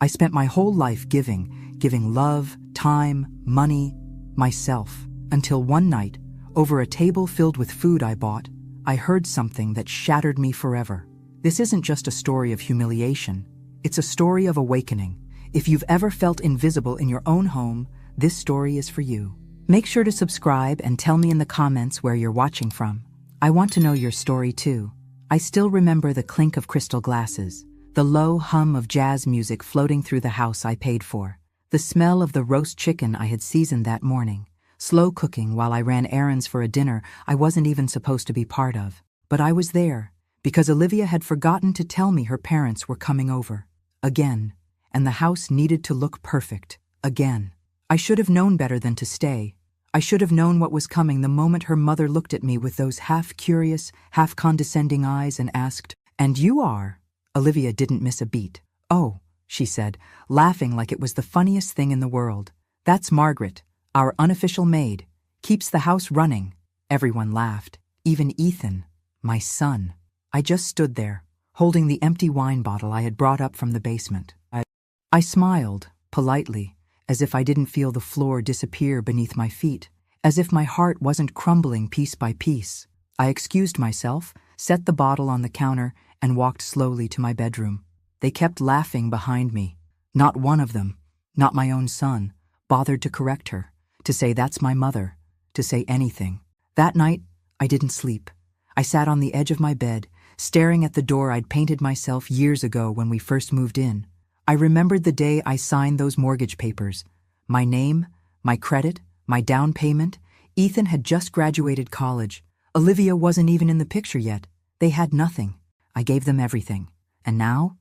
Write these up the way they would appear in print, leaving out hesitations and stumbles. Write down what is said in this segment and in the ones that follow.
I spent my whole life giving love, time, money, myself, until one night, over a table filled with food I bought, I heard something that shattered me forever. This isn't just a story of humiliation, it's a story of awakening. If you've ever felt invisible in your own home, this story is for you. Make sure to subscribe and tell me in the comments where you're watching from. I want to know your story too. I still remember the clink of crystal glasses, the low hum of jazz music floating through the house I paid for, the smell of the roast chicken I had seasoned that morning, slow cooking while I ran errands for a dinner I wasn't even supposed to be part of. But I was there, because Olivia had forgotten to tell me her parents were coming over. Again. And the house needed to look perfect. Again. I should have known better than to stay. I should have known what was coming the moment her mother looked at me with those half-curious, half-condescending eyes and asked, "And you are?" Olivia didn't miss a beat. "Oh," she said, laughing like it was the funniest thing in the world. "That's Margaret, our unofficial maid. Keeps the house running." Everyone laughed. Even Ethan, my son. I just stood there, holding the empty wine bottle I had brought up from the basement. I smiled, politely, as if I didn't feel the floor disappear beneath my feet, as if my heart wasn't crumbling piece by piece. I excused myself, set the bottle on the counter, and walked slowly to my bedroom. They kept laughing behind me. Not one of them, not my own son, bothered to correct her, to say that's my mother, to say anything. That night, I didn't sleep. I sat on the edge of my bed, staring at the door I'd painted myself years ago when we first moved in. I remembered the day I signed those mortgage papers. My name, my credit, my down payment. Ethan had just graduated college. Olivia wasn't even in the picture yet. They had nothing. I gave them everything. And now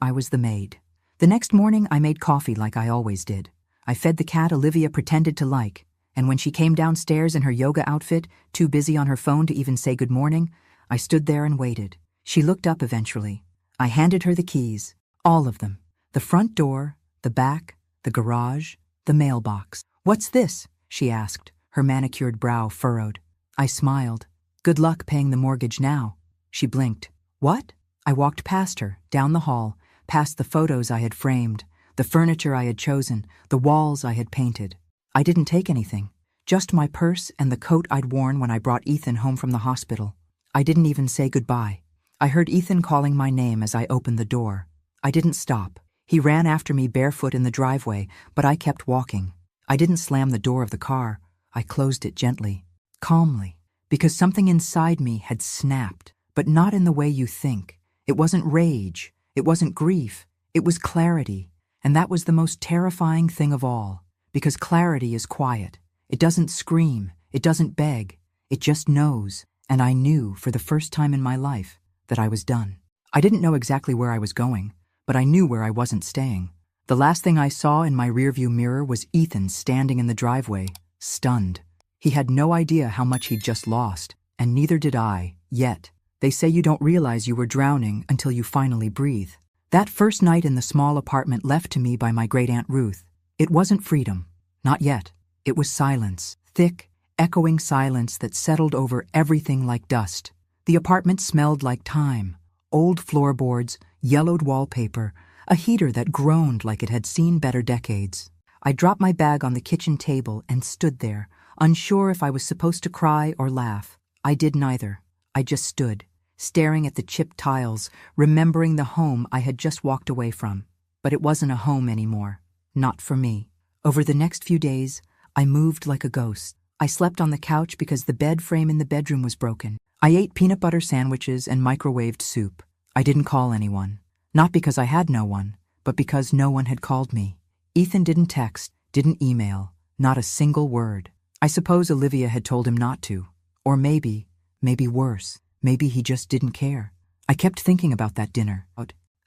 I was the maid. The next morning I made coffee like I always did. I fed the cat Olivia pretended to like. And when she came downstairs in her yoga outfit, too busy on her phone to even say good morning, I stood there and waited. She looked up eventually. I handed her the keys, all of them. The front door, the back, the garage, the mailbox. "What's this?" she asked, her manicured brow furrowed. I smiled. "Good luck paying the mortgage now." She blinked. "What?" I walked past her, down the hall, past the photos I had framed, the furniture I had chosen, the walls I had painted. I didn't take anything, just my purse and the coat I'd worn when I brought Ethan home from the hospital. I didn't even say goodbye. I heard Ethan calling my name as I opened the door. I didn't stop. He ran after me barefoot in the driveway, but I kept walking. I didn't slam the door of the car. I closed it gently, calmly, because something inside me had snapped, but not in the way you think. It wasn't rage. It wasn't grief. It was clarity. And that was the most terrifying thing of all, because clarity is quiet. It doesn't scream. It doesn't beg. It just knows. And I knew, for the first time in my life, that I was done. I didn't know exactly where I was going, but I knew where I wasn't staying. The last thing I saw in my rearview mirror was Ethan standing in the driveway, stunned. He had no idea how much he'd just lost, and neither did I, yet. They say you don't realize you were drowning until you finally breathe. That first night in the small apartment left to me by my great-aunt Ruth, it wasn't freedom. Not yet. It was silence, thick, echoing silence that settled over everything like dust. The apartment smelled like time, old floorboards, yellowed wallpaper, a heater that groaned like it had seen better decades. I dropped my bag on the kitchen table and stood there, unsure if I was supposed to cry or laugh. I did neither. I just stood, staring at the chipped tiles, remembering the home I had just walked away from. But it wasn't a home anymore. Not for me. Over the next few days, I moved like a ghost. I slept on the couch because the bed frame in the bedroom was broken. I ate peanut butter sandwiches and microwaved soup. I didn't call anyone. Not because I had no one, but because no one had called me. Ethan didn't text, didn't email, not a single word. I suppose Olivia had told him not to. Or maybe worse, maybe he just didn't care. I kept thinking about that dinner,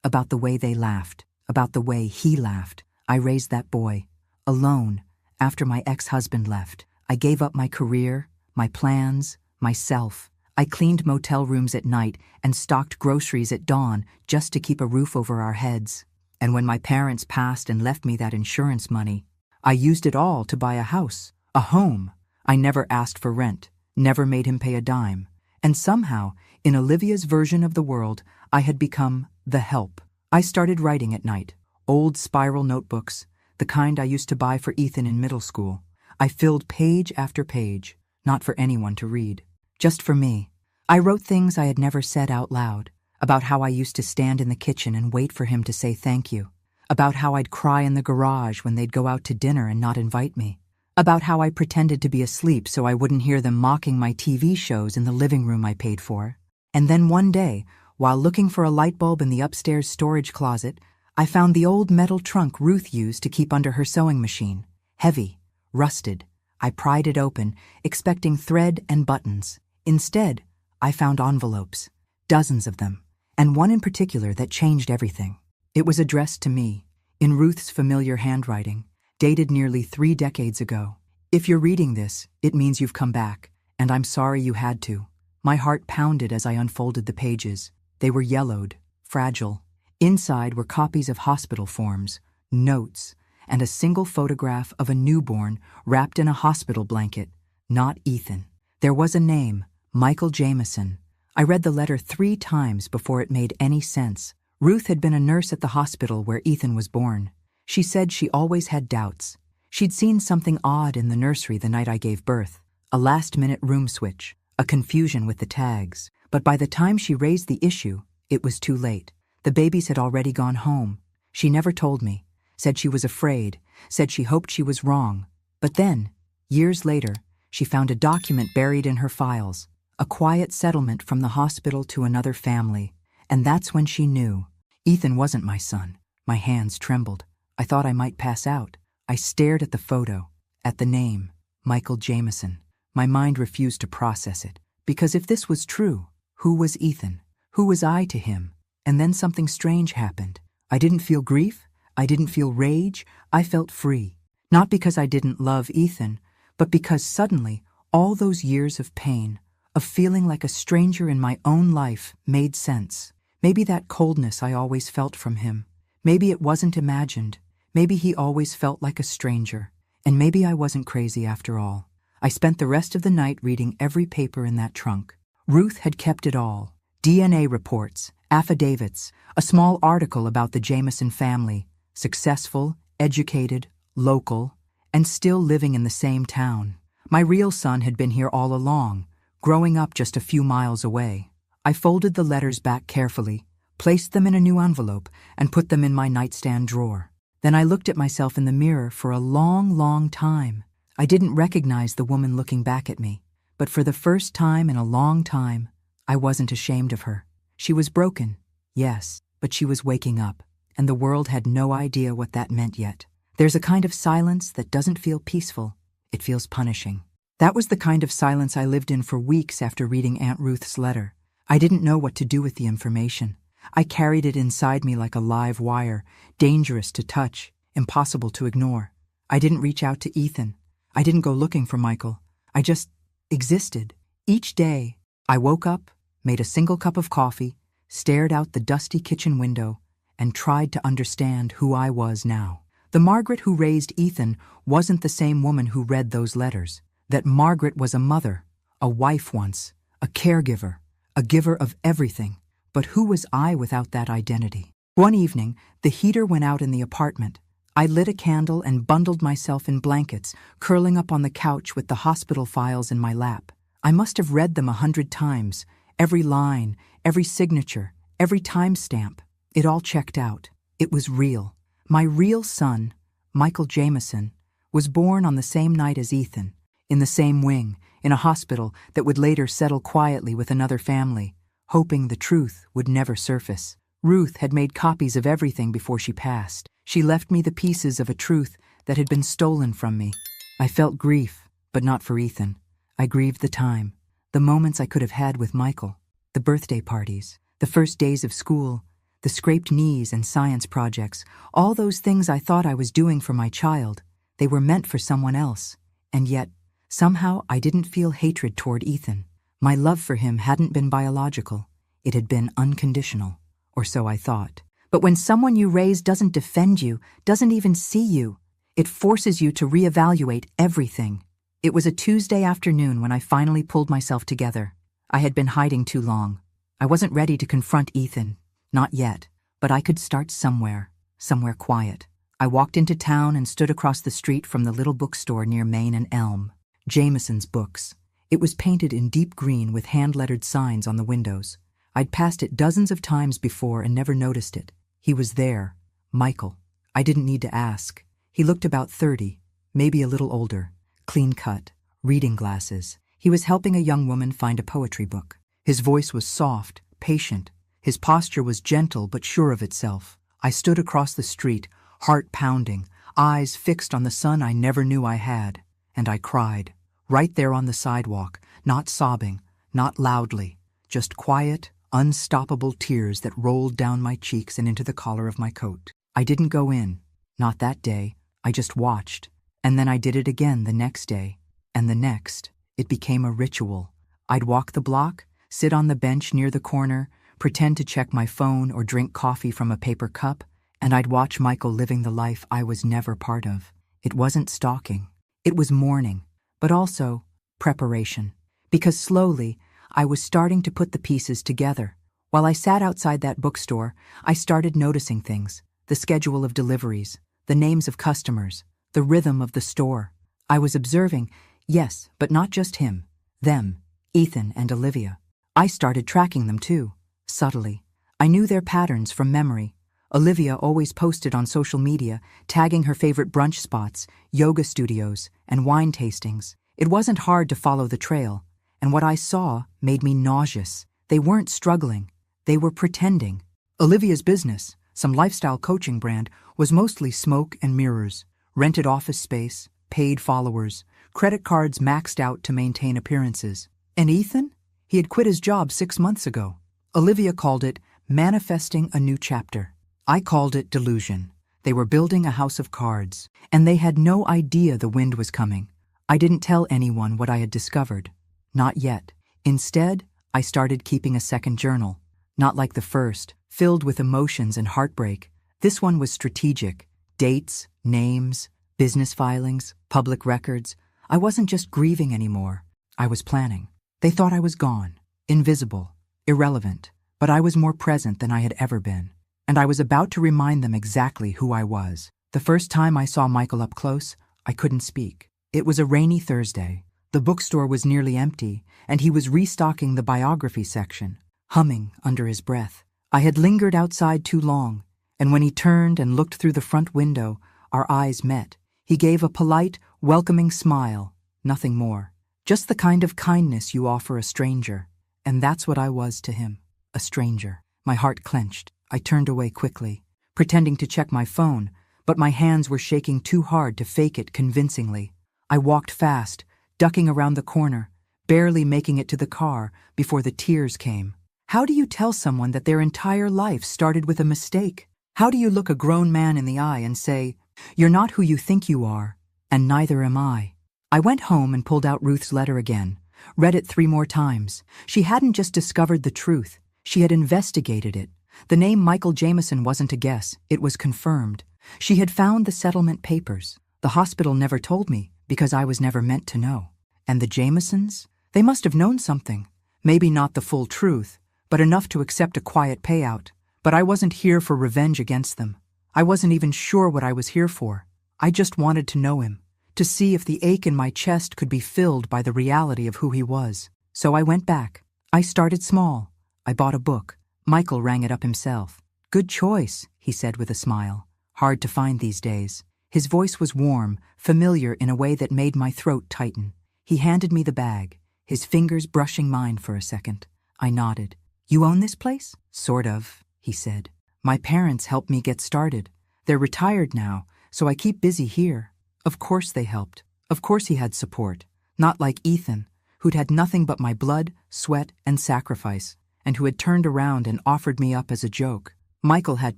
about the way they laughed, about the way he laughed. I raised that boy, alone, after my ex-husband left. I gave up my career, my plans, myself. I cleaned motel rooms at night and stocked groceries at dawn just to keep a roof over our heads. And when my parents passed and left me that insurance money, I used it all to buy a house, a home. I never asked for rent, never made him pay a dime. And somehow, in Olivia's version of the world, I had become the help. I started writing at night, Old spiral notebooks, the kind I used to buy for Ethan in middle school. I filled page after page, not for anyone to read, just for me. I wrote things I had never said out loud, about how I used to stand in the kitchen and wait for him to say thank you, about how I'd cry in the garage when they'd go out to dinner and not invite me, about how I pretended to be asleep so I wouldn't hear them mocking my TV shows in the living room I paid for. And then one day, while looking for a light bulb in the upstairs storage closet, I found the old metal trunk Ruth used to keep under her sewing machine. Heavy, rusted. I pried it open, expecting thread and buttons. Instead, I found envelopes, dozens of them, and one in particular that changed everything. It was addressed to me, in Ruth's familiar handwriting, dated nearly 3 decades ago. If you're reading this, it means you've come back, and I'm sorry you had to. My heart pounded as I unfolded the pages. They were yellowed, fragile. Inside were copies of hospital forms, notes, and a single photograph of a newborn wrapped in a hospital blanket, not Ethan. There was a name, Michael Jameson. I read the letter 3 times before it made any sense. Ruth had been a nurse at the hospital where Ethan was born. She said she always had doubts. She'd seen something odd in the nursery the night I gave birth, a last-minute room switch, a confusion with the tags. But by the time she raised the issue, it was too late. The babies had already gone home. She never told me, said she was afraid, said she hoped she was wrong. But then, years later, she found a document buried in her files, a quiet settlement from the hospital to another family. And that's when she knew. Ethan wasn't my son. My hands trembled. I thought I might pass out. I stared at the photo, at the name, Michael Jameson. My mind refused to process it, because if this was true, who was Ethan? Who was I to him? And then something strange happened. I didn't feel grief. I didn't feel rage. I felt free. Not because I didn't love Ethan, but because suddenly all those years of pain, of feeling like a stranger in my own life, made sense. Maybe that coldness I always felt from him. Maybe it wasn't imagined. Maybe he always felt like a stranger. And maybe I wasn't crazy after all. I spent the rest of the night reading every paper in that trunk. Ruth had kept it all. DNA reports, affidavits, a small article about the Jameson family, successful, educated, local, and still living in the same town. My real son had been here all along, growing up just a few miles away. I folded the letters back carefully, placed them in a new envelope, and put them in my nightstand drawer. Then I looked at myself in the mirror for a long, long time. I didn't recognize the woman looking back at me, but for the first time in a long time, I wasn't ashamed of her. She was broken, yes, but she was waking up, and the world had no idea what that meant yet. There's a kind of silence that doesn't feel peaceful. It feels punishing. That was the kind of silence I lived in for weeks after reading Aunt Ruth's letter. I didn't know what to do with the information. I carried it inside me like a live wire, dangerous to touch, impossible to ignore. I didn't reach out to Ethan. I didn't go looking for Michael. I just existed. Each day, I woke up, made a single cup of coffee, stared out the dusty kitchen window, and tried to understand who I was now. The Margaret who raised Ethan wasn't the same woman who read those letters. That Margaret was a mother, a wife once, a caregiver, a giver of everything. But who was I without that identity? One evening, the heater went out in the apartment. I lit a candle and bundled myself in blankets, curling up on the couch with the hospital files in my lap. I must have read them 100 times, every line, every signature, every timestamp. It all checked out. It was real. My real son, Michael Jameson, was born on the same night as Ethan, in the same wing, in a hospital that would later settle quietly with another family, hoping the truth would never surface. Ruth had made copies of everything before she passed. She left me the pieces of a truth that had been stolen from me. I felt grief, but not for Ethan. I grieved the time, the moments I could have had with Michael, the birthday parties, the first days of school, the scraped knees and science projects, all those things I thought I was doing for my child. They were meant for someone else, and yet, somehow I didn't feel hatred toward Ethan. My love for him hadn't been biological. It had been unconditional, or so I thought. But when someone you raise doesn't defend you, doesn't even see you, it forces you to reevaluate everything. It was a Tuesday afternoon when I finally pulled myself together. I had been hiding too long. I wasn't ready to confront Ethan. Not yet. But I could start somewhere. somewhere quiet. I walked into town and stood across the street from the little bookstore near Main and Elm. Jameson's Books. It was painted in deep green with hand-lettered signs on the windows. I'd passed it dozens of times before and never noticed it. He was there. Michael. I didn't need to ask. He looked about 30, maybe a little older, clean-cut, reading glasses. He was helping a young woman find a poetry book. His voice was soft, patient. His posture was gentle but sure of itself. I stood across the street, heart pounding, eyes fixed on the son I never knew I had, and I cried, right there on the sidewalk, not sobbing, not loudly, just quiet, unstoppable tears that rolled down my cheeks and into the collar of my coat. I didn't go in, not that day. I just watched, and then I did it again the next day, and the next. It became a ritual. I'd walk the block, sit on the bench near the corner, pretend to check my phone or drink coffee from a paper cup, and I'd watch Michael living the life I was never part of. It wasn't stalking. It was mourning, but also preparation. Because slowly, I was starting to put the pieces together. While I sat outside that bookstore, I started noticing things. The schedule of deliveries, the names of customers, the rhythm of the store. I was observing, yes, but not just him. Them, Ethan and Olivia. I started tracking them too, subtly. I knew their patterns from memory. Olivia always posted on social media, tagging her favorite brunch spots, yoga studios, and wine tastings. It wasn't hard to follow the trail, and what I saw made me nauseous. They weren't struggling. They were pretending. Olivia's business, some lifestyle coaching brand, was mostly smoke and mirrors, rented office space, paid followers, credit cards maxed out to maintain appearances. And Ethan? He had quit his job 6 months ago. Olivia called it manifesting a new chapter. I called it delusion. They were building a house of cards, and they had no idea the wind was coming. I didn't tell anyone what I had discovered. Not yet. Instead, I started keeping a second journal. Not like the first, filled with emotions and heartbreak. This one was strategic. Dates, names, business filings, public records. I wasn't just grieving anymore. I was planning. They thought I was gone, invisible, irrelevant, but I was more present than I had ever been. And I was about to remind them exactly who I was. The first time I saw Michael up close, I couldn't speak. It was a rainy Thursday. The bookstore was nearly empty, and he was restocking the biography section, humming under his breath. I had lingered outside too long, and when he turned and looked through the front window, our eyes met. He gave a polite, welcoming smile, nothing more. Just the kind of kindness you offer a stranger. And that's what I was to him, a stranger. My heart clenched. I turned away quickly, pretending to check my phone, but my hands were shaking too hard to fake it convincingly. I walked fast, ducking around the corner, barely making it to the car before the tears came. How do you tell someone that their entire life started with a mistake? How do you look a grown man in the eye and say, "You're not who you think you are, and neither am I"? I went home and pulled out Ruth's letter again, read it 3 more times. She hadn't just discovered the truth, she had investigated it. The name Michael Jameson wasn't a guess, it was confirmed. She had found the settlement papers. The hospital never told me, because I was never meant to know. And the Jamesons? They must have known something. Maybe not the full truth, but enough to accept a quiet payout. But I wasn't here for revenge against them. I wasn't even sure what I was here for. I just wanted to know him, to see if the ache in my chest could be filled by the reality of who he was. So I went back. I started small. I bought a book. Michael rang it up himself. "Good choice," he said with a smile. Hard to find these days. His voice was warm, familiar in a way that made my throat tighten. He handed me the bag, his fingers brushing mine for a second. I nodded. "You own this place?" "Sort of," he said. "My parents helped me get started. They're retired now, so I keep busy here." Of course they helped. Of course he had support. Not like Ethan, who'd had nothing but my blood, sweat, and sacrifice, and who had turned around and offered me up as a joke. Michael had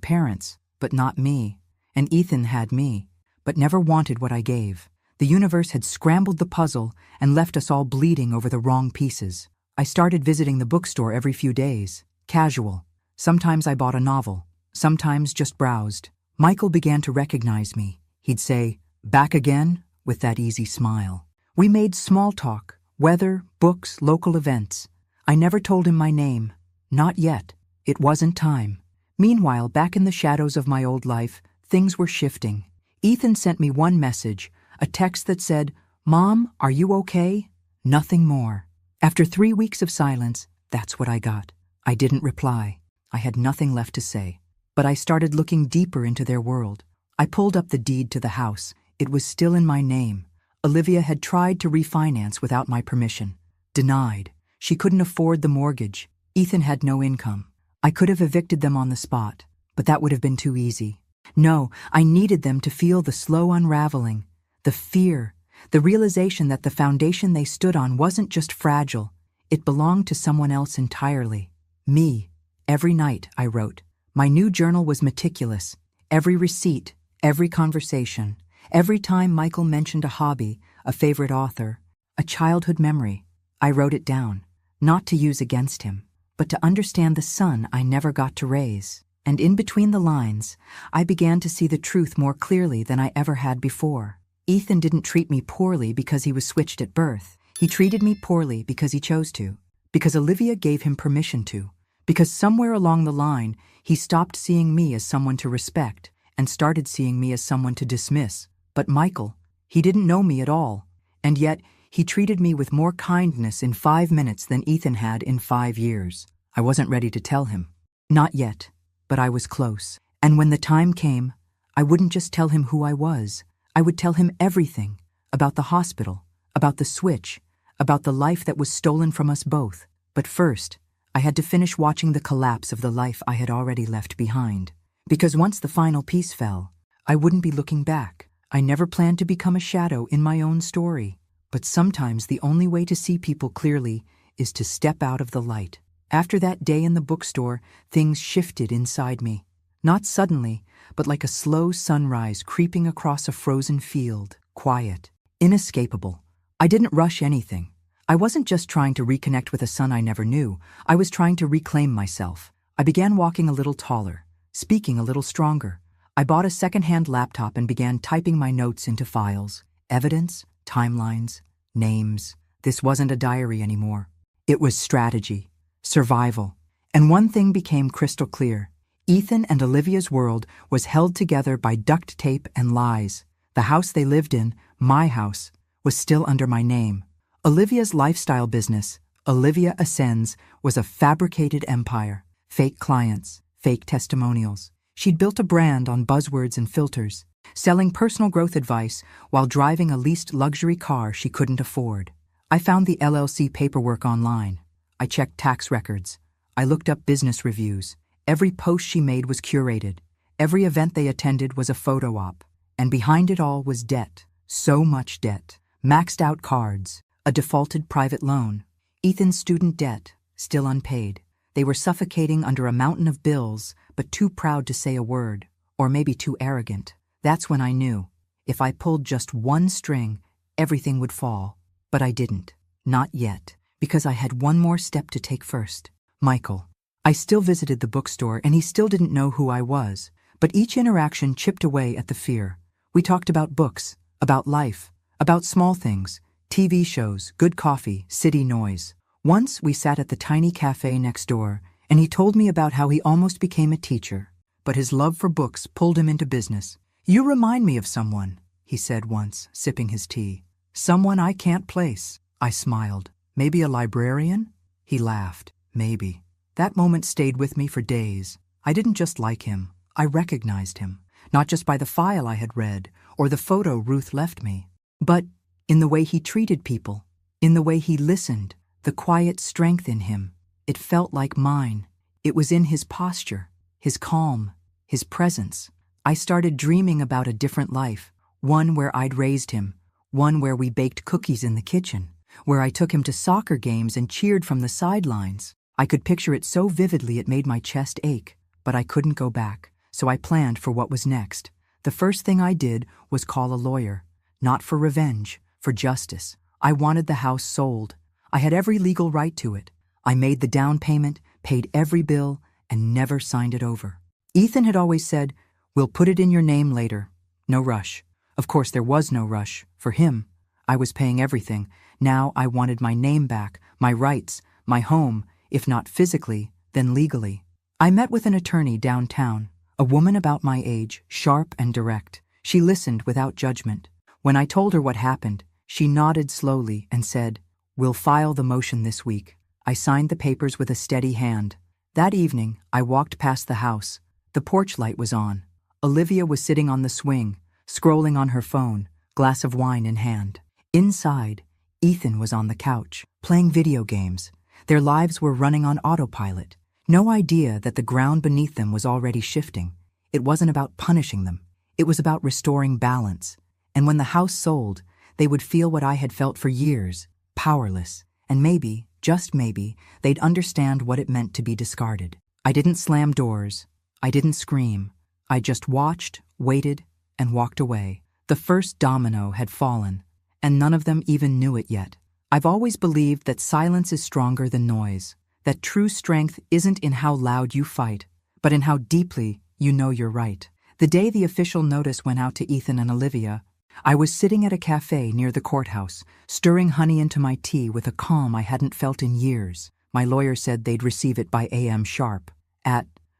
parents, but not me. And Ethan had me, but never wanted what I gave. The universe had scrambled the puzzle and left us all bleeding over the wrong pieces. I started visiting the bookstore every few days, casual. Sometimes I bought a novel, sometimes just browsed. Michael began to recognize me. He'd say, "Back again?" with that easy smile. We made small talk, weather, books, local events. I never told him my name. Not yet. It wasn't time. Meanwhile, back in the shadows of my old life, things were shifting. Ethan sent me one message, a text that said, "Mom, are you okay?" Nothing more. After 3 weeks of silence, that's what I got. I didn't reply. I had nothing left to say. But I started looking deeper into their world. I pulled up the deed to the house. It was still in my name. Olivia had tried to refinance without my permission. Denied. She couldn't afford the mortgage. Ethan had no income. I could have evicted them on the spot, but that would have been too easy. No, I needed them to feel the slow unraveling, the fear, the realization that the foundation they stood on wasn't just fragile, it belonged to someone else entirely. Me. Every night, I wrote. My new journal was meticulous. Every receipt, every conversation, every time Michael mentioned a hobby, a favorite author, a childhood memory, I wrote it down, not to use against him, but to understand the son I never got to raise. And in between the lines, I began to see the truth more clearly than I ever had before. Ethan didn't treat me poorly because he was switched at birth. He treated me poorly because he chose to, because Olivia gave him permission to, because somewhere along the line, he stopped seeing me as someone to respect and started seeing me as someone to dismiss. But Michael, he didn't know me at all, and yet he treated me with more kindness in 5 minutes than Ethan had in 5 years. I wasn't ready to tell him. Not yet, but I was close. And when the time came, I wouldn't just tell him who I was. I would tell him everything, about the hospital, about the switch, about the life that was stolen from us both. But first, I had to finish watching the collapse of the life I had already left behind. Because once the final piece fell, I wouldn't be looking back. I never planned to become a shadow in my own story. But sometimes the only way to see people clearly is to step out of the light. After that day in the bookstore, things shifted inside me. Not suddenly, but like a slow sunrise creeping across a frozen field. Quiet, inescapable. I didn't rush anything. I wasn't just trying to reconnect with a son I never knew. I was trying to reclaim myself. I began walking a little taller, speaking a little stronger. I bought a second-hand laptop and began typing my notes into files. Evidence, timelines, names. This wasn't a diary anymore. It was strategy, survival. And one thing became crystal clear. Ethan and Olivia's world was held together by duct tape and lies. The house they lived in, my house, was still under my name. Olivia's lifestyle business, Olivia Ascends, was a fabricated empire. Fake clients, fake testimonials. She'd built a brand on buzzwords and filters, selling personal growth advice while driving a leased luxury car she couldn't afford. I found the LLC paperwork online. I checked tax records. I looked up business reviews. Every post she made was curated. Every event they attended was a photo op. And behind it all was debt. So much debt. Maxed out cards. A defaulted private loan. Ethan's student debt, still unpaid. They were suffocating under a mountain of bills, but too proud to say a word, or maybe too arrogant. That's when I knew. If I pulled just one string, everything would fall. But I didn't. Not yet, because I had one more step to take first. Michael. I still visited the bookstore, and he still didn't know who I was. But each interaction chipped away at the fear. We talked about books, about life, about small things, TV shows, good coffee, city noise. Once we sat at the tiny cafe next door, and he told me about how he almost became a teacher, but his love for books pulled him into business. "You remind me of someone," he said once, sipping his tea. "Someone I can't place." I smiled. "Maybe a librarian?" He laughed. "Maybe." That moment stayed with me for days. I didn't just like him. I recognized him, not just by the file I had read or the photo Ruth left me, but in the way he treated people, in the way he listened, the quiet strength in him. It felt like mine. It was in his posture, his calm, his presence. I started dreaming about a different life, one where I'd raised him, one where we baked cookies in the kitchen, where I took him to soccer games and cheered from the sidelines. I could picture it so vividly it made my chest ache, but I couldn't go back, so I planned for what was next. The first thing I did was call a lawyer, not for revenge, for justice. I wanted the house sold. I had every legal right to it. I made the down payment, paid every bill, and never signed it over. Ethan had always said, "We'll put it in your name later. No rush." Of course, there was no rush. For him, I was paying everything. Now I wanted my name back, my rights, my home, if not physically, then legally. I met with an attorney downtown. A woman about my age, sharp and direct. She listened without judgment. When I told her what happened, she nodded slowly and said, "We'll file the motion this week." I signed the papers with a steady hand. That evening, I walked past the house. The porch light was on. Olivia was sitting on the swing, scrolling on her phone, glass of wine in hand. Inside, Ethan was on the couch, playing video games. Their lives were running on autopilot. No idea that the ground beneath them was already shifting. It wasn't about punishing them. It was about restoring balance. And when the house sold, they would feel what I had felt for years, powerless. And maybe, just maybe, they'd understand what it meant to be discarded. I didn't slam doors. I didn't scream. I just watched, waited, and walked away. The first domino had fallen, and none of them even knew it yet. I've always believed that silence is stronger than noise, that true strength isn't in how loud you fight, but in how deeply you know you're right. The day the official notice went out to Ethan and Olivia, I was sitting at a cafe near the courthouse, stirring honey into my tea with a calm I hadn't felt in years. My lawyer said they'd receive it by AM sharp.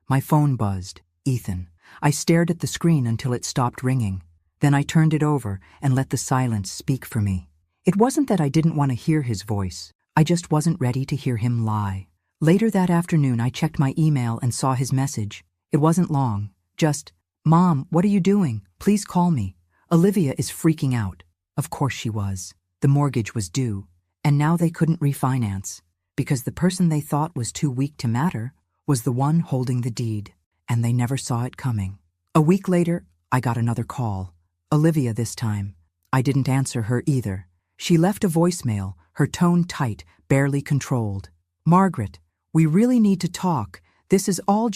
My phone buzzed. Ethan. I stared at the screen until it stopped ringing. Then I turned it over and let the silence speak for me. It wasn't that I didn't want to hear his voice. I just wasn't ready to hear him lie. Later that afternoon, I checked my email and saw his message. It wasn't long. Just, "Mom, what are you doing? Please call me. Olivia is freaking out." Of course she was. The mortgage was due, and now they couldn't refinance, because the person they thought was too weak to matter was the one holding the deed, and they never saw it coming. A week later, I got another call. Olivia this time. I didn't answer her either. She left a voicemail, her tone tight, barely controlled. "Margaret, we really need to talk. This is all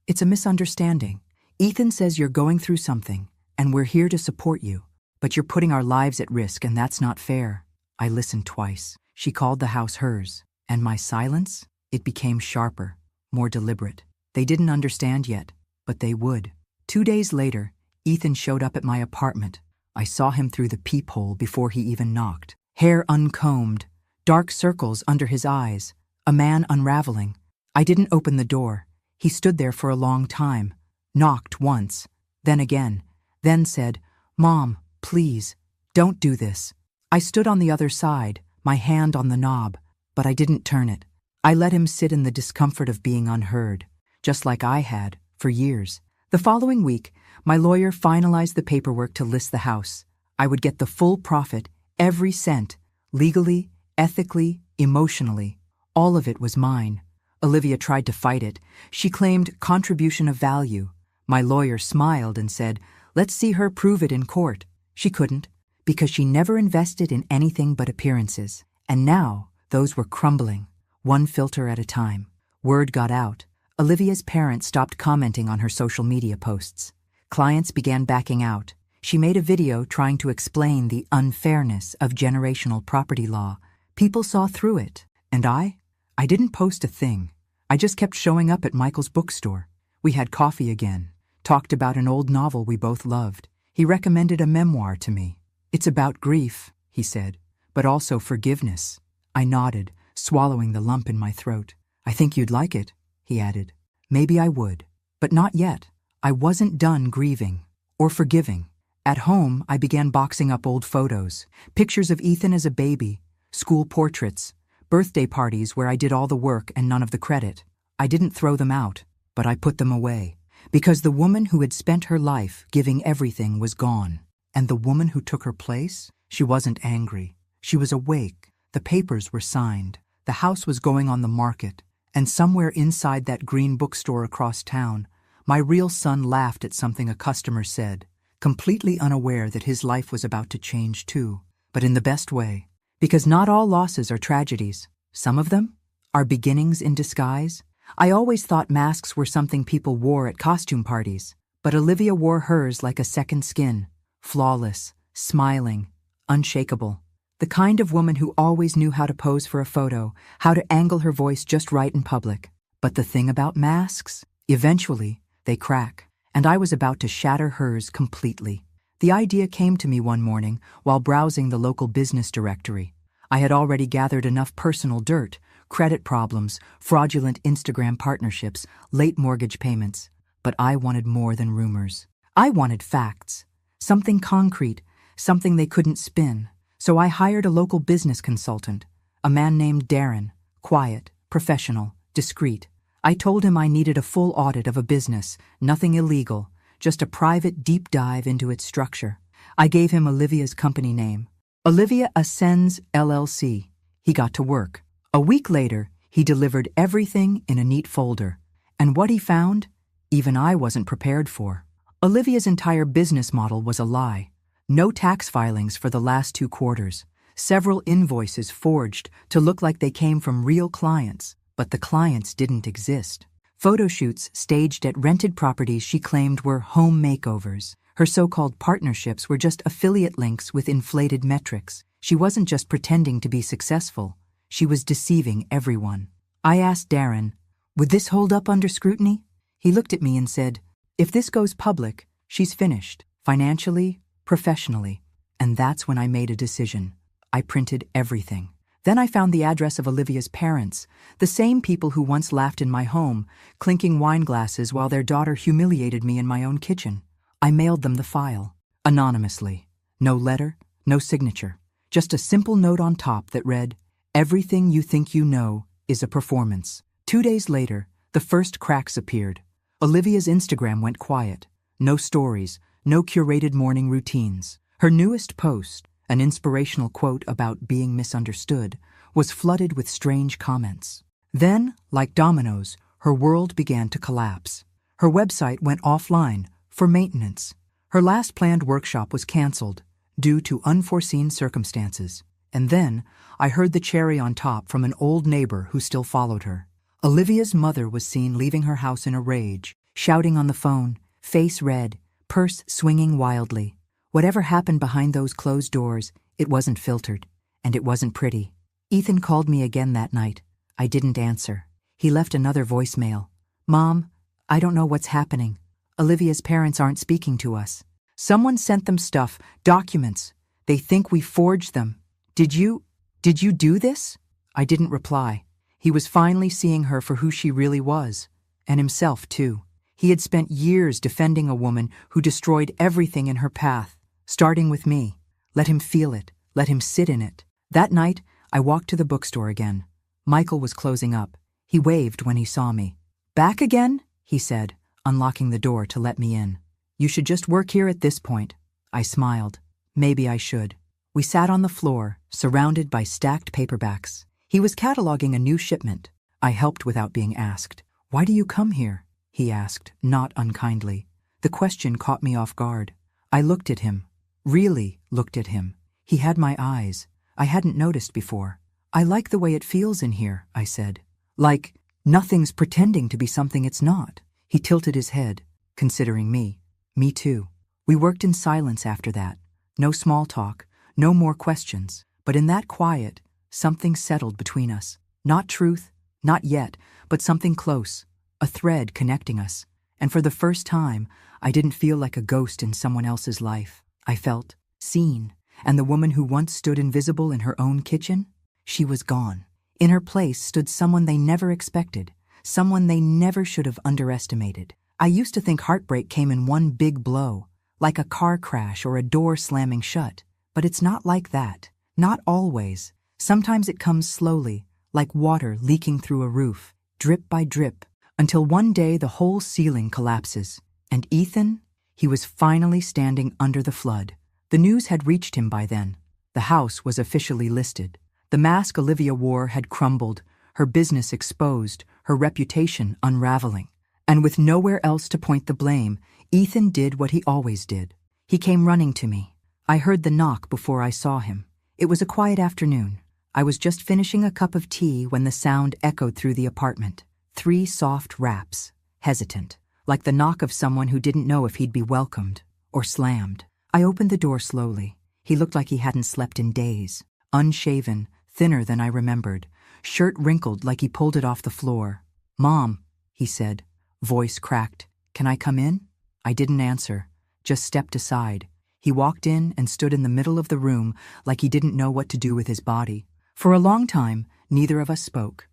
it's a misunderstanding. Ethan says you're going through something, and we're here to support you. But you're putting our lives at risk, and that's not fair." I listened twice. She called the house hers, and my silence? It became sharper, more deliberate. They didn't understand yet, but they would. 2 days later, Ethan showed up at my apartment. I saw him through the peephole before he even knocked. Hair uncombed, dark circles under his eyes, a man unraveling. I didn't open the door. He stood there for a long time, knocked once, then again, then said, "Mom, please, don't do this." I stood on the other side, my hand on the knob, but I didn't turn it. I let him sit in the discomfort of being unheard, just like I had for years. The following week, my lawyer finalized the paperwork to list the house. I would get the full profit, every cent, legally, ethically, emotionally. All of it was mine. Olivia tried to fight it. She claimed contribution of value. My lawyer smiled and said, "Let's see her prove it in court." She couldn't, because she never invested in anything but appearances. And now, those were crumbling, one filter at a time. Word got out. Olivia's parents stopped commenting on her social media posts. Clients began backing out. She made a video trying to explain the unfairness of generational property law. People saw through it. And I didn't post a thing. I just kept showing up at Michael's bookstore. We had coffee again, talked about an old novel we both loved. He recommended a memoir to me. "It's about grief," he said, "but also forgiveness." I nodded, swallowing the lump in my throat. "I think you'd like it," he added. Maybe I would, but not yet. I wasn't done grieving or forgiving. At home, I began boxing up old photos, pictures of Ethan as a baby, school portraits, birthday parties where I did all the work and none of the credit. I didn't throw them out, but I put them away, because the woman who had spent her life giving everything was gone. And the woman who took her place, she wasn't angry. She was awake. The papers were signed. The house was going on the market. And somewhere inside that green bookstore across town, my real son laughed at something a customer said, completely unaware that his life was about to change too, but in the best way. Because not all losses are tragedies. Some of them are beginnings in disguise. I always thought masks were something people wore at costume parties, but Olivia wore hers like a second skin, flawless, smiling, unshakable. The kind of woman who always knew how to pose for a photo, how to angle her voice just right in public. But the thing about masks, eventually, they crack, and I was about to shatter hers completely. The idea came to me one morning while browsing the local business directory. I had already gathered enough personal dirt, credit problems, fraudulent Instagram partnerships, late mortgage payments. But I wanted more than rumors. I wanted facts. Something concrete, something they couldn't spin. So I hired a local business consultant, a man named Darren, quiet, professional, discreet. I told him I needed a full audit of a business, nothing illegal, just a private deep dive into its structure. I gave him Olivia's company name, Olivia Ascends LLC. He got to work. A week later, he delivered everything in a neat folder. And what he found, even I wasn't prepared for. Olivia's entire business model was a lie. No tax filings for the last 2 quarters. Several invoices forged to look like they came from real clients, but the clients didn't exist. Photo shoots staged at rented properties she claimed were home makeovers. Her so-called partnerships were just affiliate links with inflated metrics. She wasn't just pretending to be successful. She was deceiving everyone. I asked Darren, would this hold up under scrutiny? He looked at me and said, if this goes public, she's finished, financially, professionally. And that's when I made a decision. I printed everything. Then I found the address of Olivia's parents, the same people who once laughed in my home, clinking wine glasses while their daughter humiliated me in my own kitchen. I mailed them the file, anonymously. No letter, no signature. Just a simple note on top that read, everything you think you know is a performance. 2 days later, the first cracks appeared. Olivia's Instagram went quiet. No stories, no curated morning routines. Her newest post, an inspirational quote about being misunderstood, was flooded with strange comments. Then, like dominoes, her world began to collapse. Her website went offline for maintenance. Her last planned workshop was canceled due to unforeseen circumstances. And then, I heard the cherry on top from an old neighbor who still followed her. Olivia's mother was seen leaving her house in a rage, shouting on the phone, face red, purse swinging wildly. Whatever happened behind those closed doors, it wasn't filtered, and it wasn't pretty. Ethan called me again that night. I didn't answer. He left another voicemail. Mom, I don't know what's happening. Olivia's parents aren't speaking to us. Someone sent them stuff, documents. They think we forged them. Did you do this? I didn't reply. He was finally seeing her for who she really was, and himself too. He had spent years defending a woman who destroyed everything in her path, starting with me. Let him feel it. Let him sit in it. That night, I walked to the bookstore again. Michael was closing up. He waved when he saw me. Back again? He said, unlocking the door to let me in. You should just work here at this point. I smiled. Maybe I should. We sat on the floor, surrounded by stacked paperbacks. He was cataloging a new shipment. I helped without being asked. Why do you come here? He asked, not unkindly. The question caught me off guard. I looked at him. Really looked at him. He had my eyes. I hadn't noticed before. I like the way it feels in here, I said. Like, nothing's pretending to be something it's not. He tilted his head, considering me. Me too. We worked in silence after that. No small talk, no more questions. But in that quiet, something settled between us. Not truth, not yet, but something close. A thread connecting us. And for the first time, I didn't feel like a ghost in someone else's life. I felt seen. And the woman who once stood invisible in her own kitchen? She was gone. In her place stood someone they never expected. Someone they never should have underestimated. I used to think heartbreak came in one big blow, like a car crash or a door slamming shut. But it's not like that. Not always. Sometimes it comes slowly, like water leaking through a roof, drip by drip, until one day the whole ceiling collapses. And Ethan? He was finally standing under the flood. The news had reached him by then. The house was officially listed. The mask Olivia wore had crumbled, her business exposed, her reputation unraveling. And with nowhere else to point the blame, Ethan did what he always did. He came running to me. I heard the knock before I saw him. It was a quiet afternoon. I was just finishing a cup of tea when the sound echoed through the apartment. 3 soft raps, hesitant, like the knock of someone who didn't know if he'd be welcomed or slammed. I opened the door slowly. He looked like he hadn't slept in days. Unshaven, thinner than I remembered, shirt wrinkled like he pulled it off the floor. "Mom," he said, voice cracked. "Can I come in?" I didn't answer, just stepped aside. He walked in and stood in the middle of the room like he didn't know what to do with his body. For a long time, neither of us spoke.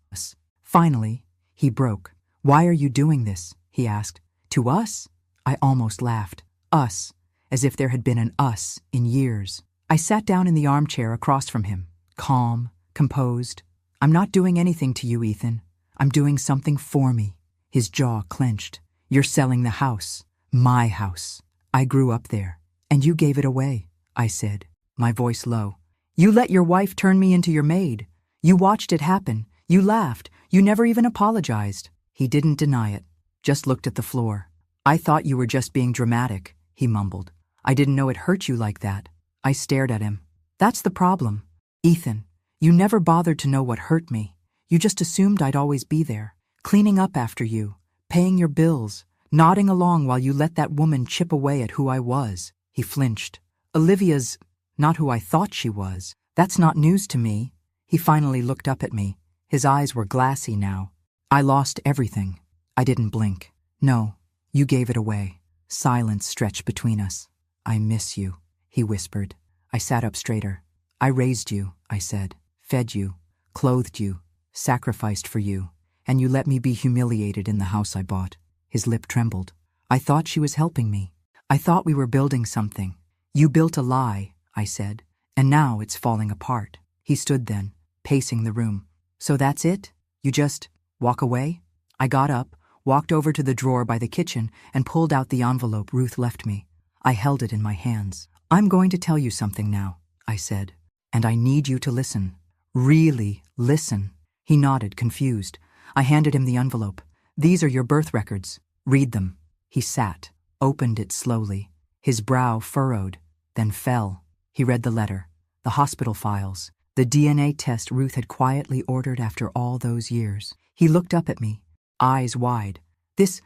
Finally, he broke. "Why are you doing this?" he asked. To us? I almost laughed. Us, as if there had been an us in years. I sat down in the armchair across from him, calm, composed. I'm not doing anything to you, Ethan. I'm doing something for me. His jaw clenched. You're selling the house. My house. I grew up there. And you gave it away, I said, my voice low. You let your wife turn me into your maid. You watched it happen. You laughed. You never even apologized. He didn't deny it, just looked at the floor. I thought you were just being dramatic, he mumbled. I didn't know it hurt you like that. I stared at him. That's the problem. Ethan, you never bothered to know what hurt me. You just assumed I'd always be there, cleaning up after you, paying your bills, nodding along while you let that woman chip away at who I was. He flinched. Olivia's not who I thought she was. That's not news to me. He finally looked up at me. His eyes were glassy now. I lost everything. I didn't blink. No, you gave it away. Silence stretched between us. I miss you, he whispered. I sat up straighter. I raised you, I said, fed you, clothed you, sacrificed for you, and you let me be humiliated in the house I bought. His lip trembled. I thought she was helping me. I thought we were building something. You built a lie, I said, and now it's falling apart. He stood then, pacing the room. So that's it? You just walk away? I got up, walked over to the drawer by the kitchen, and pulled out the envelope Ruth left me. I held it in my hands. I'm going to tell you something now, I said, and I need you to listen. Really listen. He nodded, confused. I handed him the envelope. These are your birth records. Read them. He sat, opened it slowly. His brow furrowed, then fell. He read the letter, the hospital files, the DNA test Ruth had quietly ordered after all those years. He looked up at me, eyes wide. This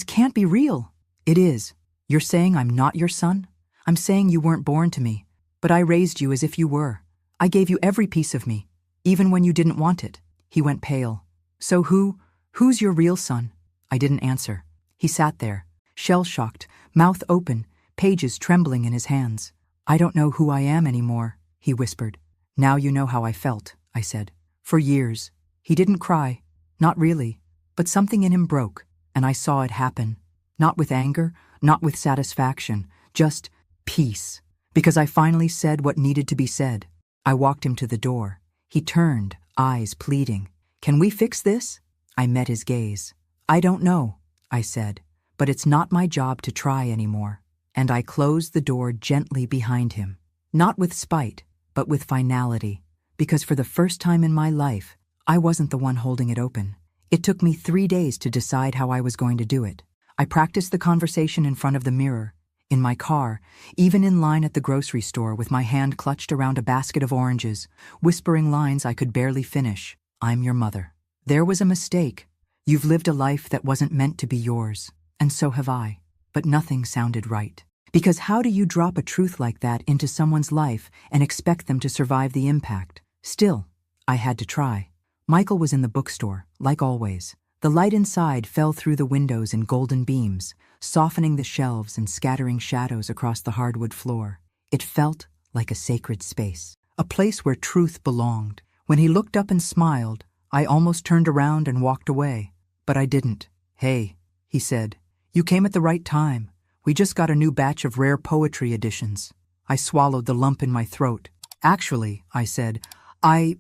can't be real. It is. You're saying I'm not your son? I'm saying you weren't born to me, but I raised you as if you were. I gave you every piece of me, even when you didn't want it. He went pale. So who's your real son? I didn't answer. He sat there, shell-shocked, mouth open, pages trembling in his hands. I don't know who I am anymore, he whispered. Now you know how I felt, I said. For years. He didn't cry. Not really. But something in him broke, and I saw it happen. Not with anger, not with satisfaction, just peace. Because I finally said what needed to be said. I walked him to the door. He turned, eyes pleading. Can we fix this? I met his gaze. I don't know, I said, but it's not my job to try anymore. And I closed the door gently behind him. Not with spite, but with finality. Because for the first time in my life, I wasn't the one holding it open. It took me 3 days to decide how I was going to do it. I practiced the conversation in front of the mirror, in my car, even in line at the grocery store with my hand clutched around a basket of oranges, whispering lines I could barely finish. I'm your mother. There was a mistake. You've lived a life that wasn't meant to be yours, and so have I. But nothing sounded right. Because how do you drop a truth like that into someone's life and expect them to survive the impact? Still, I had to try. Michael was in the bookstore, like always. The light inside fell through the windows in golden beams, softening the shelves and scattering shadows across the hardwood floor. It felt like a sacred space, a place where truth belonged. When he looked up and smiled, I almost turned around and walked away. But I didn't. Hey, he said, you came at the right time. We just got a new batch of rare poetry editions. I swallowed the lump in my throat. Actually, I said, I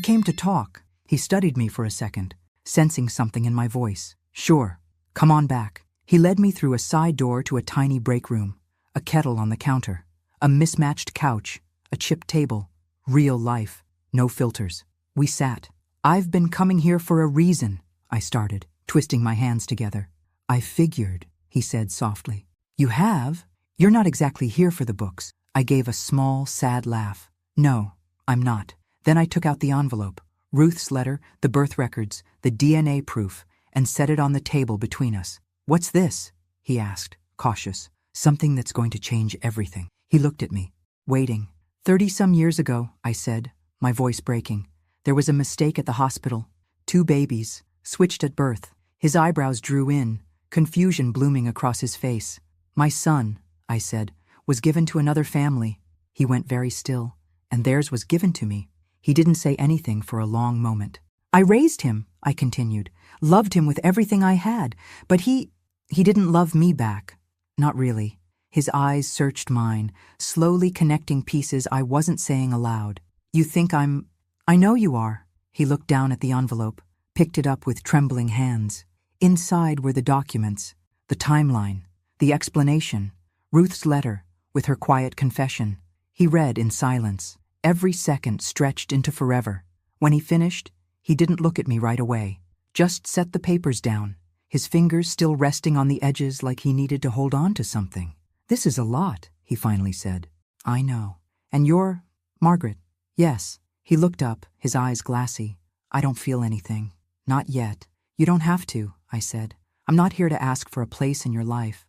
came to talk. He studied me for a second, sensing something in my voice. Sure, come on back. He led me through a side door to a tiny break room, a kettle on the counter, a mismatched couch, a chipped table. Real life, no filters. We sat. I've been coming here for a reason, I started, twisting my hands together. I figured, he said softly. You have? You're not exactly here for the books. I gave a small, sad laugh. No, I'm not. Then I took out the envelope, Ruth's letter, the birth records, the DNA proof, and set it on the table between us. What's this? He asked, cautious. Something that's going to change everything. He looked at me, waiting. 30-some years ago, I said, my voice breaking. There was a mistake at the hospital. 2 babies, switched at birth. His eyebrows drew in, confusion blooming across his face. My son, I said, was given to another family. He went very still, and theirs was given to me. He didn't say anything for a long moment. I raised him, I continued, loved him with everything I had, but he He didn't love me back. Not really. His eyes searched mine, slowly connecting pieces I wasn't saying aloud. You think I know you are. He looked down at the envelope, picked it up with trembling hands. Inside were the documents, the timeline, the explanation, Ruth's letter, with her quiet confession. He read in silence. Every second stretched into forever. When he finished, he didn't look at me right away. Just set the papers down, his fingers still resting on the edges like he needed to hold on to something. This is a lot, he finally said. I know. And you're Margaret? Yes. He looked up, his eyes glassy. I don't feel anything. Not yet. You don't have to, I said. I'm not here to ask for a place in your life.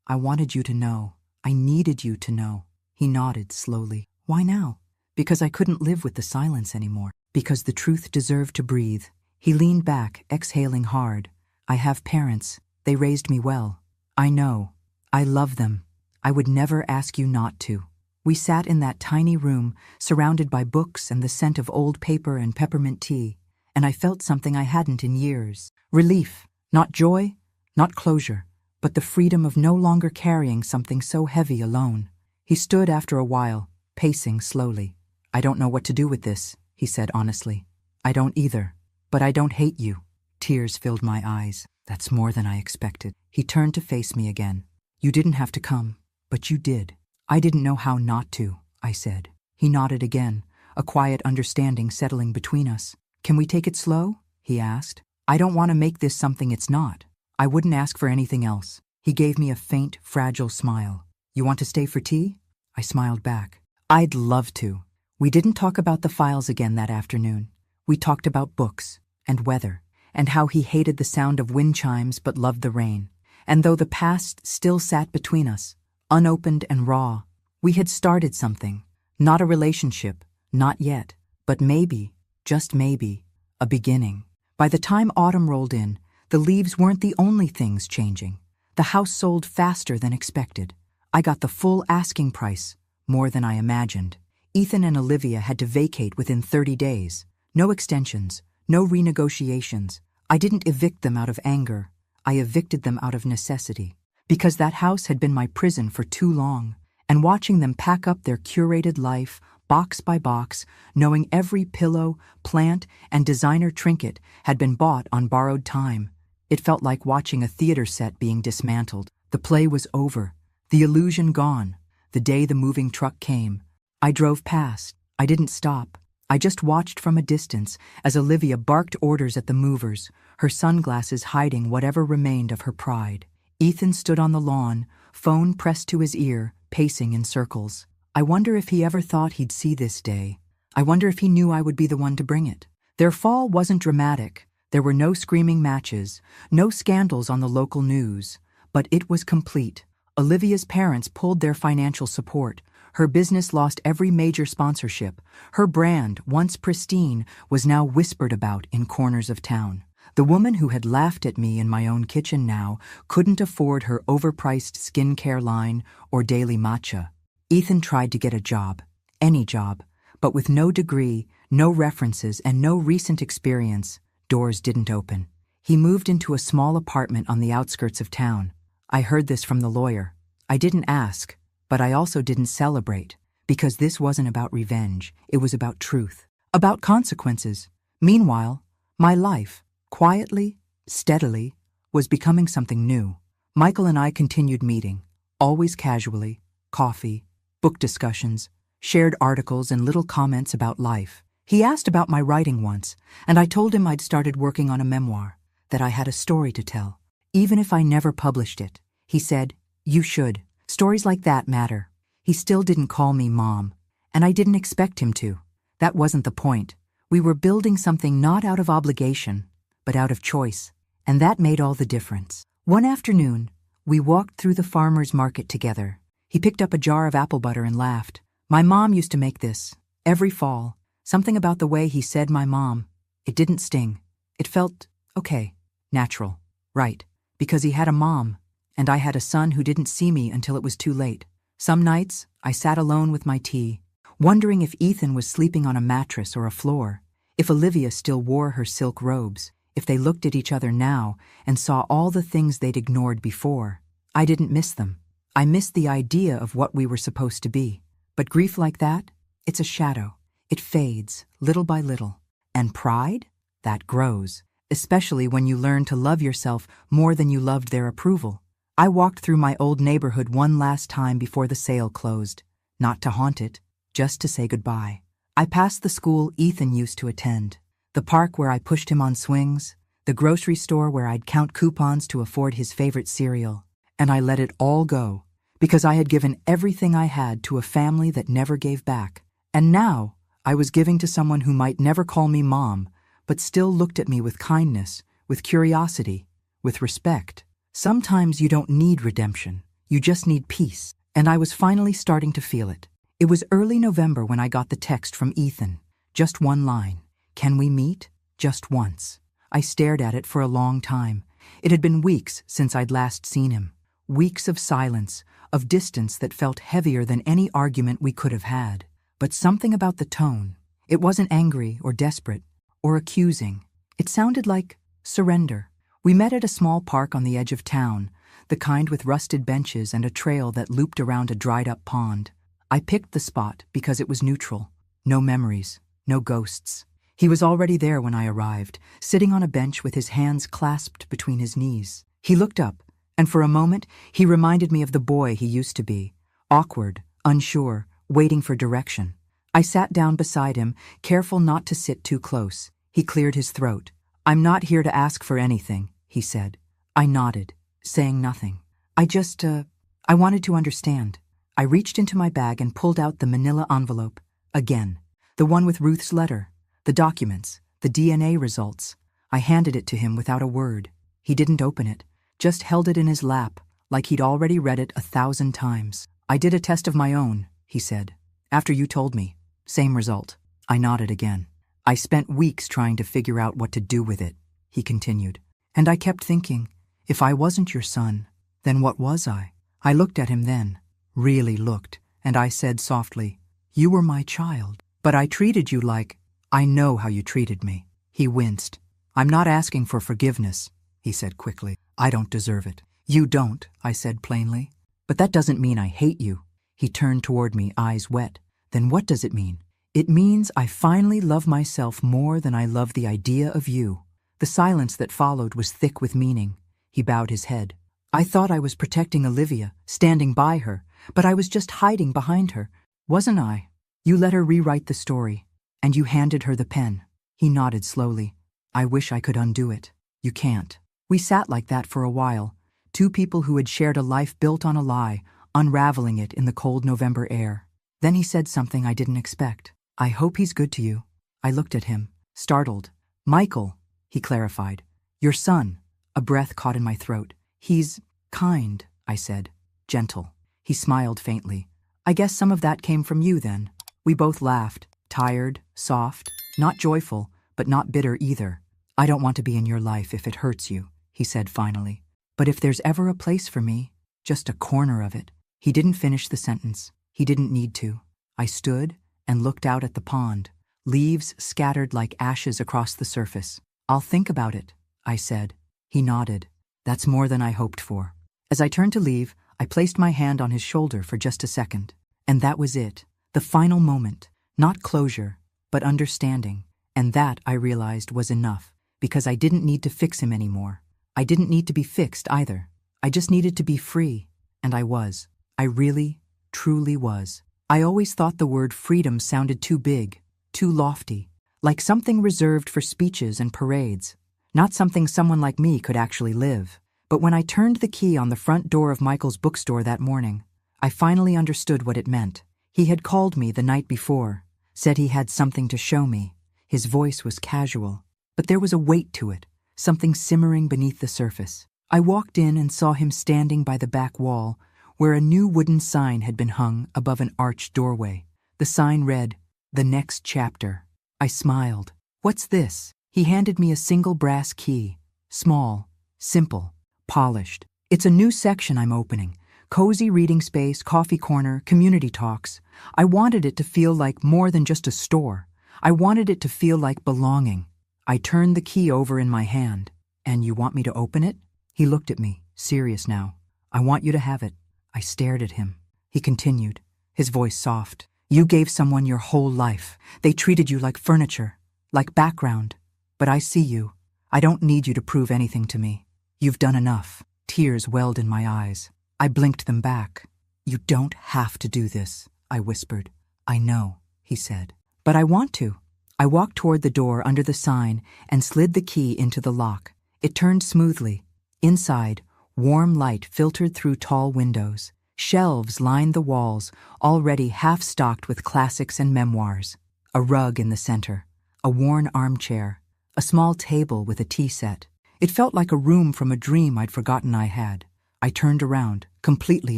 I wanted you to know. I needed you to know. He nodded slowly. Why now? Because I couldn't live with the silence anymore. Because the truth deserved to breathe. He leaned back, exhaling hard. I have parents. They raised me well. I know. I love them. I would never ask you not to. We sat in that tiny room, surrounded by books and the scent of old paper and peppermint tea, and I felt something I hadn't in years. Relief. Not joy, not closure, but the freedom of no longer carrying something so heavy alone. He stood after a while, pacing slowly. I don't know what to do with this, he said honestly. I don't either. But I don't hate you. Tears filled my eyes. That's more than I expected. He turned to face me again. You didn't have to come, but you did. I didn't know how not to, I said. He nodded again, a quiet understanding settling between us. Can we take it slow? He asked. I don't want to make this something it's not. I wouldn't ask for anything else. He gave me a faint, fragile smile. You want to stay for tea? I smiled back. I'd love to. We didn't talk about the files again that afternoon. We talked about books and weather and how he hated the sound of wind chimes but loved the rain. And though the past still sat between us, unopened and raw, we had started something. Not a relationship, not yet, but maybe, just maybe, a beginning. By the time autumn rolled in, the leaves weren't the only things changing. The house sold faster than expected. I got the full asking price, more than I imagined. Ethan and Olivia had to vacate within 30 days. No extensions, no renegotiations. I didn't evict them out of anger. I evicted them out of necessity. Because that house had been my prison for too long, and watching them pack up their curated life, box by box, knowing every pillow, plant, and designer trinket had been bought on borrowed time, it felt like watching a theater set being dismantled. The play was over, the illusion gone. The day the moving truck came, I drove past. I didn't stop. I just watched from a distance as Olivia barked orders at the movers, her sunglasses hiding whatever remained of her pride. Ethan stood on the lawn, phone pressed to his ear, pacing in circles. I wonder if he ever thought he'd see this day. I wonder if he knew I would be the one to bring it. Their fall wasn't dramatic. There were no screaming matches, no scandals on the local news. But it was complete. Olivia's parents pulled their financial support. Her business lost every major sponsorship. Her brand, once pristine, was now whispered about in corners of town. The woman who had laughed at me in my own kitchen now couldn't afford her overpriced skincare line or daily matcha. Ethan tried to get a job, any job, but with no degree, no references, and no recent experience, doors didn't open. He moved into a small apartment on the outskirts of town. I heard this from the lawyer. I didn't ask, but I also didn't celebrate, because this wasn't about revenge. It was about truth, about consequences. Meanwhile, my life, quietly, steadily, was becoming something new. Michael and I continued meeting, always casually, coffee, book discussions, shared articles and little comments about life. He asked about my writing once, and I told him I'd started working on a memoir, that I had a story to tell, even if I never published it. He said, "You should. Stories like that matter." He still didn't call me Mom, and I didn't expect him to. That wasn't the point. We were building something not out of obligation, but out of choice, and that made all the difference. One afternoon, we walked through the farmer's market together. He picked up a jar of apple butter and laughed. My mom used to make this, every fall. Something about the way he said my mom. It didn't sting. It felt, okay, natural, right, because he had a mom, and I had a son who didn't see me until it was too late. Some nights, I sat alone with my tea, wondering if Ethan was sleeping on a mattress or a floor, if Olivia still wore her silk robes, if they looked at each other now and saw all the things they'd ignored before. I didn't miss them. I missed the idea of what we were supposed to be. But grief like that, it's a shadow. It fades, little by little. And pride? That grows, especially when you learn to love yourself more than you loved their approval. I walked through my old neighborhood one last time before the sale closed. Not to haunt it, just to say goodbye. I passed the school Ethan used to attend, the park where I pushed him on swings, the grocery store where I'd count coupons to afford his favorite cereal, and I let it all go, because I had given everything I had to a family that never gave back. And now, I was giving to someone who might never call me mom, but still looked at me with kindness, with curiosity, with respect. Sometimes you don't need redemption, you just need peace, and I was finally starting to feel it. It was early November when I got the text from Ethan. Just one line. Can we meet? Just once. I stared at it for a long time. It had been weeks since I'd last seen him. Weeks of silence, of distance that felt heavier than any argument we could have had. But something about the tone. It wasn't angry or desperate or accusing. It sounded like surrender. We met at a small park on the edge of town, the kind with rusted benches and a trail that looped around a dried-up pond. I picked the spot because it was neutral. No memories, no ghosts. He was already there when I arrived, sitting on a bench with his hands clasped between his knees. He looked up, and for a moment, he reminded me of the boy he used to be, awkward, unsure, waiting for direction. I sat down beside him, careful not to sit too close. He cleared his throat. I'm not here to ask for anything, he said. I nodded, saying nothing. I wanted to understand. I reached into my bag and pulled out the manila envelope. Again, the one with Ruth's letter, the documents, the DNA results. I handed it to him without a word. He didn't open it, just held it in his lap, like he'd already read it 1,000 times. I did a test of my own, he said. After you told me. Same result. I nodded again. I spent weeks trying to figure out what to do with it, he continued. And I kept thinking, if I wasn't your son, then what was I? I looked at him then, really looked, and I said softly, you were my child, but I treated you like, I know how you treated me. He winced. I'm not asking for forgiveness, he said quickly. I don't deserve it. You don't, I said plainly. But that doesn't mean I hate you. He turned toward me, eyes wet. Then what does it mean? It means I finally love myself more than I love the idea of you. The silence that followed was thick with meaning. He bowed his head. I thought I was protecting Olivia, standing by her, but I was just hiding behind her, wasn't I? You let her rewrite the story, and you handed her the pen. He nodded slowly. I wish I could undo it. You can't. We sat like that for a while, two people who had shared a life built on a lie, unraveling it in the cold November air. Then he said something I didn't expect. I hope he's good to you. I looked at him, startled. Michael, he clarified. Your son. A breath caught in my throat. He's kind, I said. Gentle. He smiled faintly. I guess some of that came from you then. We both laughed, tired, soft, not joyful, but not bitter either. I don't want to be in your life if it hurts you, he said finally. But if there's ever a place for me, just a corner of it. He didn't finish the sentence. He didn't need to. I stood and looked out at the pond, leaves scattered like ashes across the surface. I'll think about it, I said. He nodded. That's more than I hoped for. As I turned to leave, I placed my hand on his shoulder for just a second. And that was it. The final moment. Not closure, but understanding. And that, I realized, was enough, because I didn't need to fix him anymore. I didn't need to be fixed either. I just needed to be free. And I was. I really, truly was. I always thought the word freedom sounded too big, too lofty, like something reserved for speeches and parades, not something someone like me could actually live. But when I turned the key on the front door of Michael's bookstore that morning, I finally understood what it meant. He had called me the night before, said he had something to show me. His voice was casual, but there was a weight to it, something simmering beneath the surface. I walked in and saw him standing by the back wall, where a new wooden sign had been hung above an arched doorway. The sign read, "The Next Chapter." I smiled. "What's this?" He handed me a single brass key, small, simple, polished. "It's a new section I'm opening. Cozy reading space, coffee corner, community talks. I wanted it to feel like more than just a store. I wanted it to feel like belonging." I turned the key over in my hand. And you want me to open it? He looked at me, serious now. I want you to have it. I stared at him. He continued, his voice soft. You gave someone your whole life. They treated you like furniture, like background. But I see you. I don't need you to prove anything to me. You've done enough. Tears welled in my eyes. I blinked them back. You don't have to do this, I whispered. I know, he said. But I want to. I walked toward the door under the sign and slid the key into the lock. It turned smoothly. Inside, warm light filtered through tall windows. Shelves lined the walls, already half-stocked with classics and memoirs. A rug in the center, a worn armchair, a small table with a tea set. It felt like a room from a dream I'd forgotten I had. I turned around, completely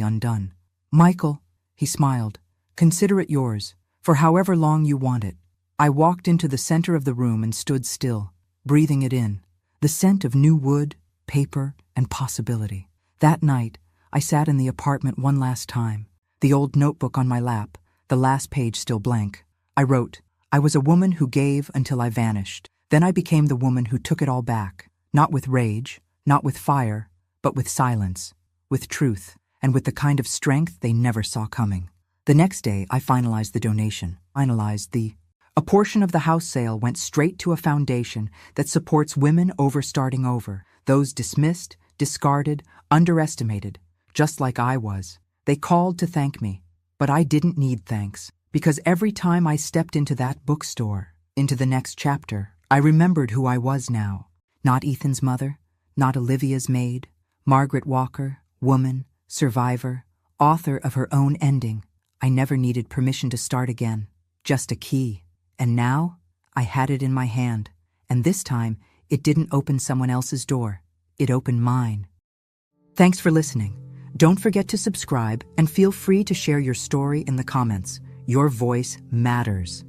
undone. Michael, he smiled, consider it yours, for however long you want it. I walked into the center of the room and stood still, breathing it in. The scent of new wood, paper, and possibility. That night, I sat in the apartment one last time, the old notebook on my lap, the last page still blank. I wrote, I was a woman who gave until I vanished. Then I became the woman who took it all back, not with rage, not with fire, but with silence, with truth, and with the kind of strength they never saw coming. The next day, I finalized the donation, A portion of the house sale went straight to a foundation that supports women starting over, those dismissed, discarded, underestimated, just like I was. They called to thank me, but I didn't need thanks, because every time I stepped into that bookstore, into the next chapter, I remembered who I was now. Not Ethan's mother, not Olivia's maid, Margaret Walker, woman, survivor, author of her own ending. I never needed permission to start again, just a key. And now, I had it in my hand, and this time, it didn't open someone else's door. It opened mine. Thanks for listening. Don't forget to subscribe and feel free to share your story in the comments. Your voice matters.